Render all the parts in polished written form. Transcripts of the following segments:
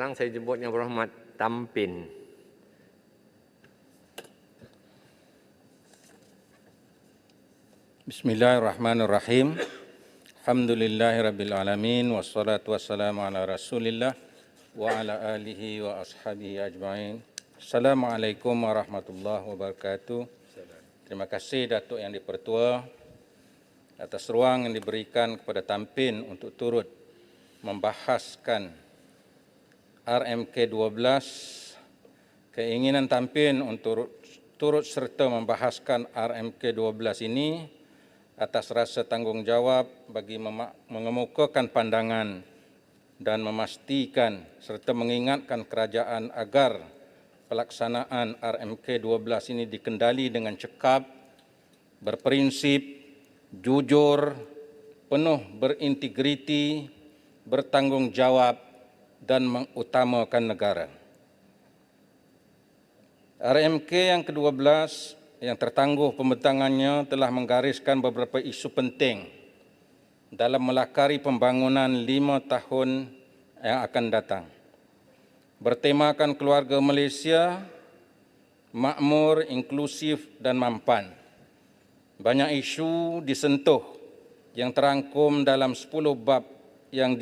sekarang saya jemput Yang Berhormat Tampin. Bismillahirrahmanirrahim. Alhamdulillahirrabbilalamin. Wassalatu wassalamu ala rasulillah wa ala alihi wa ashabihi ajma'in. Assalamualaikum warahmatullahi wabarakatuh. Terima kasih Datuk Yang Dipertua atas ruang yang diberikan kepada Tampin untuk turut membahaskan RMK 12. Keinginan Tampin untuk turut serta membahaskan RMK 12 ini atas rasa tanggungjawab bagi mengemukakan pandangan dan memastikan serta mengingatkan kerajaan agar pelaksanaan RMK 12 ini dikendali dengan cekap, berprinsip, jujur, penuh berintegriti, bertanggungjawab dan mengutamakan negara. RMK yang ke-12 yang tertangguh pembentangannya telah menggariskan beberapa isu penting dalam melakari pembangunan 5 tahun yang akan datang. Bertemakan keluarga Malaysia, makmur, inklusif dan mampan. Banyak isu disentuh yang terangkum dalam 10 bab yang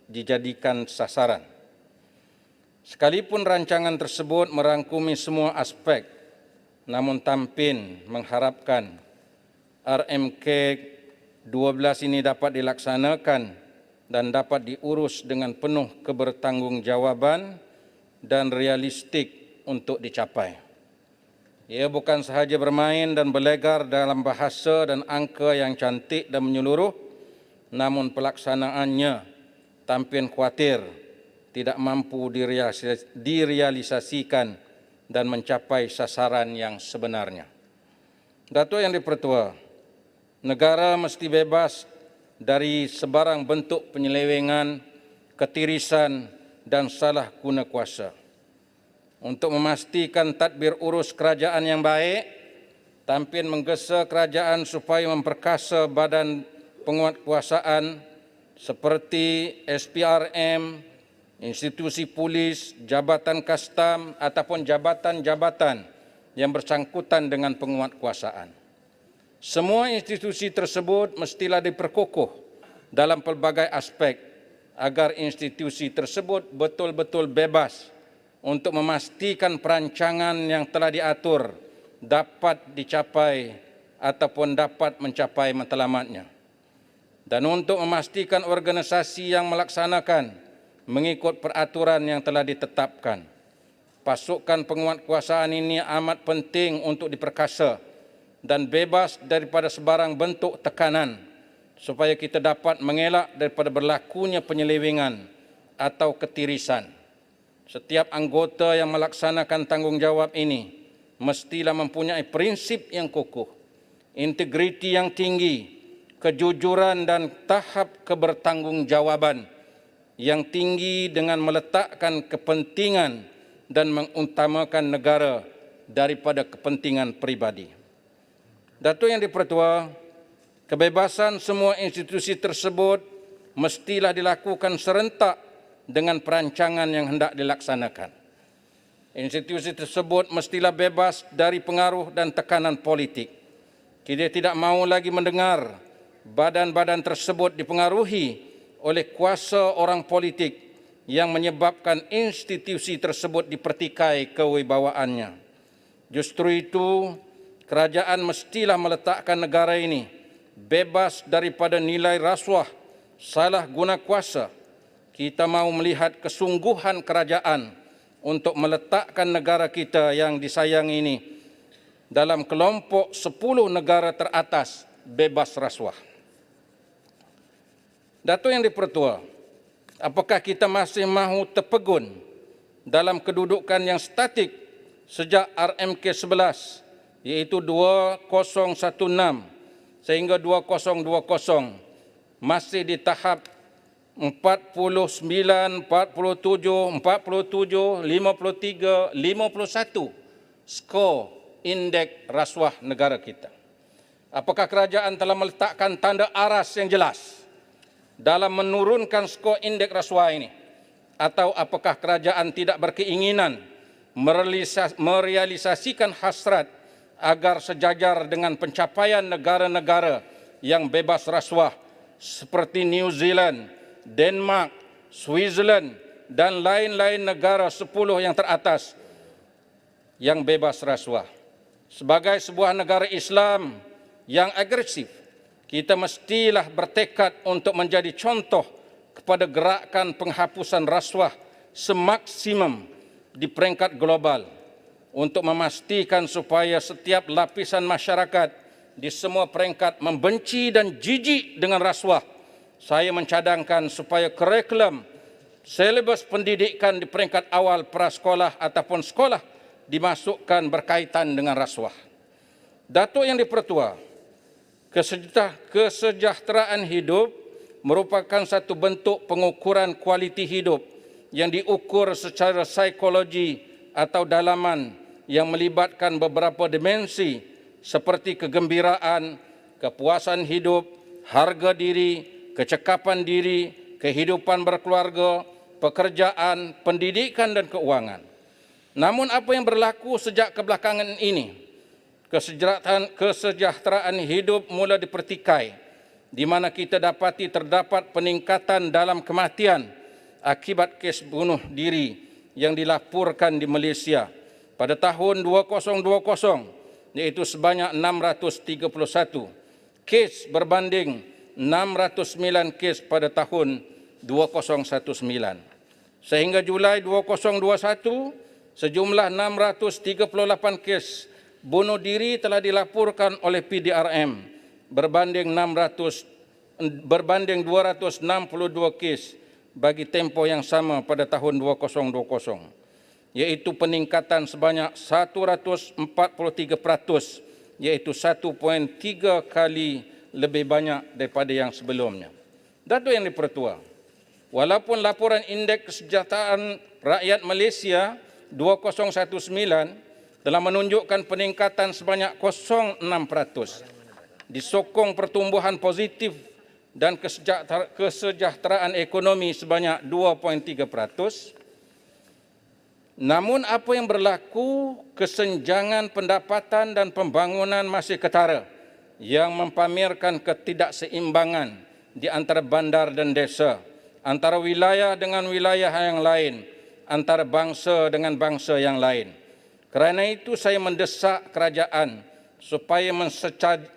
dijadikan sasaran. Sekalipun rancangan tersebut merangkumi semua aspek, namun Tampin mengharapkan RMK 12 ini dapat dilaksanakan dan dapat diurus dengan penuh kebertanggungjawaban dan realistik untuk dicapai. Ia bukan sahaja bermain dan berlegar dalam bahasa dan angka yang cantik dan menyeluruh, namun pelaksanaannya Tampin khawatir tidak mampu direalisasikan dan mencapai sasaran yang sebenarnya. Datuk Yang Dipertua, negara mesti bebas dari sebarang bentuk penyelewengan, ketirisan dan salah guna kuasa. Untuk memastikan tadbir urus kerajaan yang baik, Tampin menggesa kerajaan supaya memperkasa badan penguatkuasaan seperti SPRM, institusi polis, jabatan kastam ataupun jabatan-jabatan yang bersangkutan dengan penguatkuasaan. Semua institusi tersebut mestilah diperkukuh dalam pelbagai aspek agar institusi tersebut betul-betul bebas untuk memastikan perancangan yang telah diatur dapat dicapai ataupun dapat mencapai matlamatnya. Dan untuk memastikan organisasi yang melaksanakan mengikut peraturan yang telah ditetapkan. Pasukan penguatkuasaan ini amat penting untuk diperkasa dan bebas daripada sebarang bentuk tekanan supaya kita dapat mengelak daripada berlakunya penyelewengan atau ketirisan. Setiap anggota yang melaksanakan tanggungjawab ini mestilah mempunyai prinsip yang kukuh, integriti yang tinggi, kejujuran dan tahap kebertanggungjawaban yang tinggi dengan meletakkan kepentingan dan mengutamakan negara daripada kepentingan pribadi. Datuk Yang Dipertua, kebebasan semua institusi tersebut mestilah dilakukan serentak dengan perancangan yang hendak dilaksanakan. Institusi tersebut mestilah bebas dari pengaruh dan tekanan politik. Kita tidak mahu lagi mendengar badan-badan tersebut dipengaruhi oleh kuasa orang politik yang menyebabkan institusi tersebut dipertikai kewibawaannya. Justru itu, kerajaan mestilah meletakkan negara ini bebas daripada nilai rasuah, salah guna kuasa. Kita mahu melihat kesungguhan kerajaan untuk meletakkan negara kita yang disayang ini dalam kelompok 10 negara teratas bebas rasuah. Datuk Yang Dipertua, apakah kita masih mahu terpegun dalam kedudukan yang statik sejak RMK 11, iaitu 2016 sehingga 2020, masih di tahap 49, 47, 53, 53, 51 skor indeks rasuah negara kita. Apakah kerajaan telah meletakkan tanda aras yang jelas dalam menurunkan skor indeks rasuah ini Atau apakah kerajaan tidak berkeinginan merealisasikan hasrat agar sejajar dengan pencapaian negara-negara yang bebas rasuah seperti New Zealand, Denmark, Switzerland, dan lain-lain negara 10 yang teratas yang bebas rasuah. Sebagai sebuah negara Islam yang agresif, kita mestilah bertekad untuk menjadi contoh kepada gerakan penghapusan rasuah semaksimum di peringkat global untuk memastikan supaya setiap lapisan masyarakat di semua peringkat membenci dan jijik dengan rasuah. Saya mencadangkan supaya kurikulum selebas pendidikan di peringkat awal prasekolah ataupun sekolah dimasukkan berkaitan dengan rasuah. Datuk Yang di-Pertua, kesejahteraan hidup merupakan satu bentuk pengukuran kualiti hidup yang diukur secara psikologi atau dalaman yang melibatkan beberapa dimensi seperti kegembiraan, kepuasan hidup, harga diri, kecekapan diri, kehidupan berkeluarga, pekerjaan, pendidikan dan keuangan. Namun apa yang berlaku sejak kebelakangan ini, kesejahteraan hidup mula dipertikai, di mana kita dapati terdapat peningkatan dalam kematian akibat kes bunuh diri yang dilaporkan di Malaysia pada tahun 2020, yaitu sebanyak 631 kes berbanding 609 kes pada tahun 2019. Sehingga Julai 2021, sejumlah 638 kes bunuh diri telah dilaporkan oleh PDRM berbanding 262 kes bagi tempoh yang sama pada tahun 2020, yaitu peningkatan sebanyak 143%, yaitu 1.3 kali lebih banyak daripada yang sebelumnya. Datuk Yang di-Pertua, walaupun laporan Indeks Kesejahteraan Rakyat Malaysia 2019 telah menunjukkan peningkatan sebanyak 0.6%, disokong pertumbuhan positif dan kesejahteraan ekonomi sebanyak 2.3%. Namun apa yang berlaku, kesenjangan pendapatan dan pembangunan masih ketara yang mempamerkan ketidakseimbangan di antara bandar dan desa, antara wilayah dengan wilayah yang lain, antara bangsa dengan bangsa yang lain. Kerana itu saya mendesak kerajaan supaya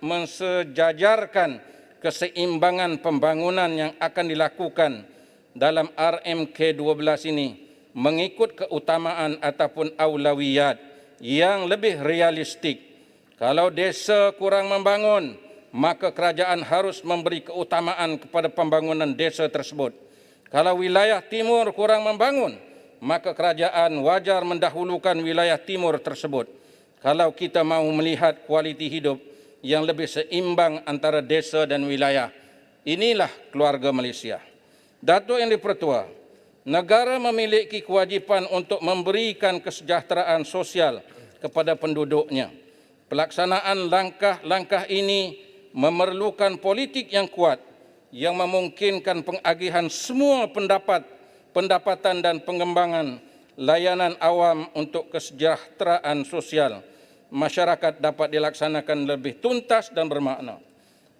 mensejajarkan keseimbangan pembangunan yang akan dilakukan dalam RMK 12 ini mengikut keutamaan ataupun aulawiyat yang lebih realistik. Kalau desa kurang membangun, maka kerajaan harus memberi keutamaan kepada pembangunan desa tersebut. Kalau wilayah timur kurang membangun, maka kerajaan wajar mendahulukan wilayah timur tersebut. Kalau kita mahu melihat kualiti hidup yang lebih seimbang antara desa dan wilayah, inilah keluarga Malaysia. Datuk Yang di-Pertua, negara memiliki kewajipan untuk memberikan kesejahteraan sosial kepada penduduknya. Pelaksanaan langkah-langkah ini memerlukan politik yang kuat yang memungkinkan pengagihan semua pendapatan dan pengembangan layanan awam untuk kesejahteraan sosial masyarakat dapat dilaksanakan lebih tuntas dan bermakna.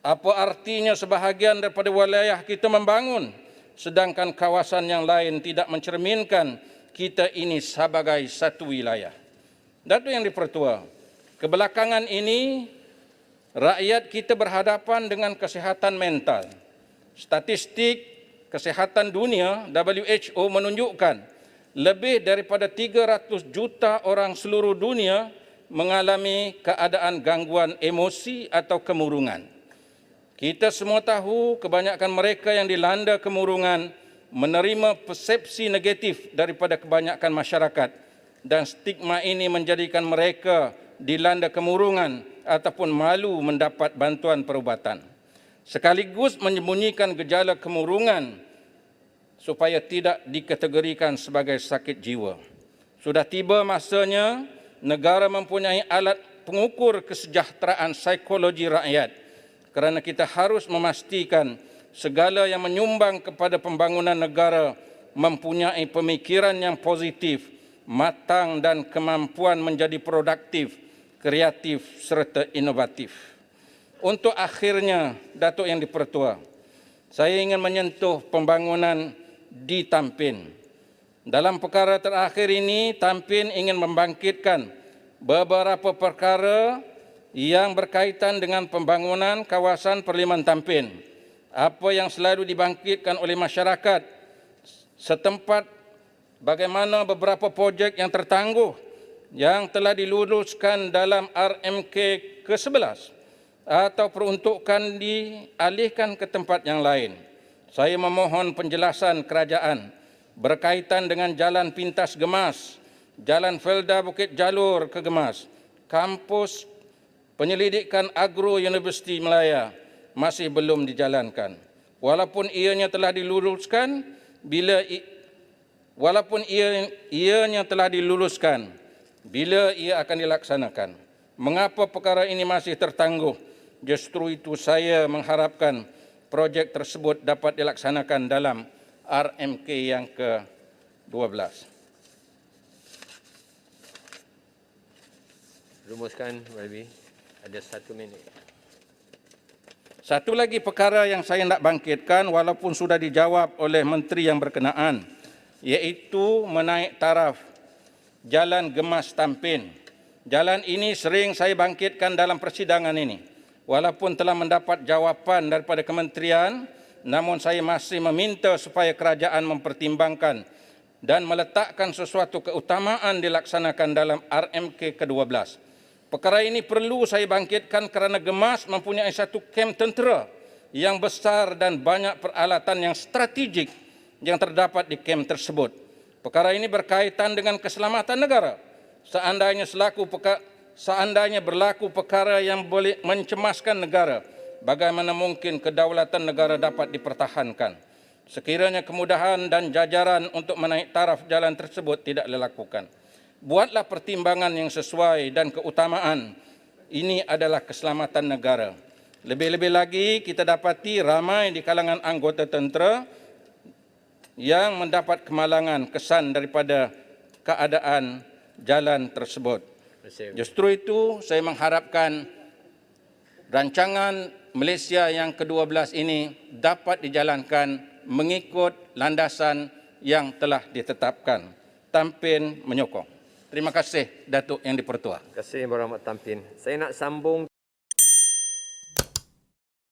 Apa artinya sebahagian daripada wilayah kita membangun, sedangkan kawasan yang lain tidak mencerminkan kita ini sebagai satu wilayah? Datuk Yang di-Pertua, kebelakangan ini rakyat kita berhadapan dengan kesihatan mental. Statistik Kesihatan Dunia WHO menunjukkan lebih daripada 300 juta orang seluruh dunia mengalami keadaan gangguan emosi atau kemurungan. Kita semua tahu kebanyakan mereka yang dilanda kemurungan menerima persepsi negatif daripada kebanyakan masyarakat dan stigma ini menjadikan mereka dilanda kemurungan ataupun malu mendapat bantuan perubatan. Sekaligus menyembunyikan gejala kemurungan supaya tidak dikategorikan sebagai sakit jiwa. Sudah tiba masanya negara mempunyai alat pengukur kesejahteraan psikologi rakyat, kerana kita harus memastikan segala yang menyumbang kepada pembangunan negara mempunyai pemikiran yang positif, matang dan kemampuan menjadi produktif, kreatif serta inovatif. Untuk akhirnya, Datuk Yang Dipertua, saya ingin menyentuh pembangunan di Tampin. Dalam perkara terakhir ini, Tampin ingin membangkitkan beberapa perkara yang berkaitan dengan pembangunan kawasan Perliman Tampin. Apa yang selalu dibangkitkan oleh masyarakat setempat, bagaimana beberapa projek yang tertangguh yang telah diluluskan dalam RMK ke-11 atau peruntukan dialihkan ke tempat yang lain. Saya memohon penjelasan kerajaan berkaitan dengan Jalan Pintas Gemas, Jalan Felda Bukit Jalur ke Gemas, kampus penyelidikan Agro Universiti Melaya masih belum dijalankan. Walaupun ianya telah diluluskan, bila ia akan dilaksanakan. Mengapa perkara ini masih tertangguh? Justru itu saya mengharapkan projek tersebut dapat dilaksanakan dalam RMK yang ke-12. Rumuskan, Walbi. Ada 1 minit. Satu lagi perkara yang saya nak bangkitkan walaupun sudah dijawab oleh menteri yang berkenaan, iaitu menaik taraf Jalan Gemas Tampin. Jalan ini sering saya bangkitkan dalam persidangan ini. Walaupun telah mendapat jawapan daripada kementerian, namun saya masih meminta supaya kerajaan mempertimbangkan dan meletakkan sesuatu keutamaan dilaksanakan dalam RMK ke-12. Perkara ini perlu saya bangkitkan kerana Gemas mempunyai satu kem tentera yang besar dan banyak peralatan yang strategik yang terdapat di kem tersebut. Perkara ini berkaitan dengan keselamatan negara. Seandainya berlaku perkara yang boleh mencemaskan negara, bagaimana mungkin kedaulatan negara dapat dipertahankan? Sekiranya kemudahan dan jajaran untuk menaik taraf jalan tersebut tidak dilakukan, buatlah pertimbangan yang sesuai dan keutamaan. Ini adalah keselamatan negara. Lebih-lebih lagi kita dapati ramai di kalangan anggota tentera yang mendapat kemalangan kesan daripada keadaan jalan tersebut. Justru itu saya mengharapkan rancangan Malaysia yang ke-12 ini dapat dijalankan mengikut landasan yang telah ditetapkan. Tampin menyokong. Terima kasih, Datuk Yang Dipertua. Terima kasih, Berhormat Tampin. Saya nak sambung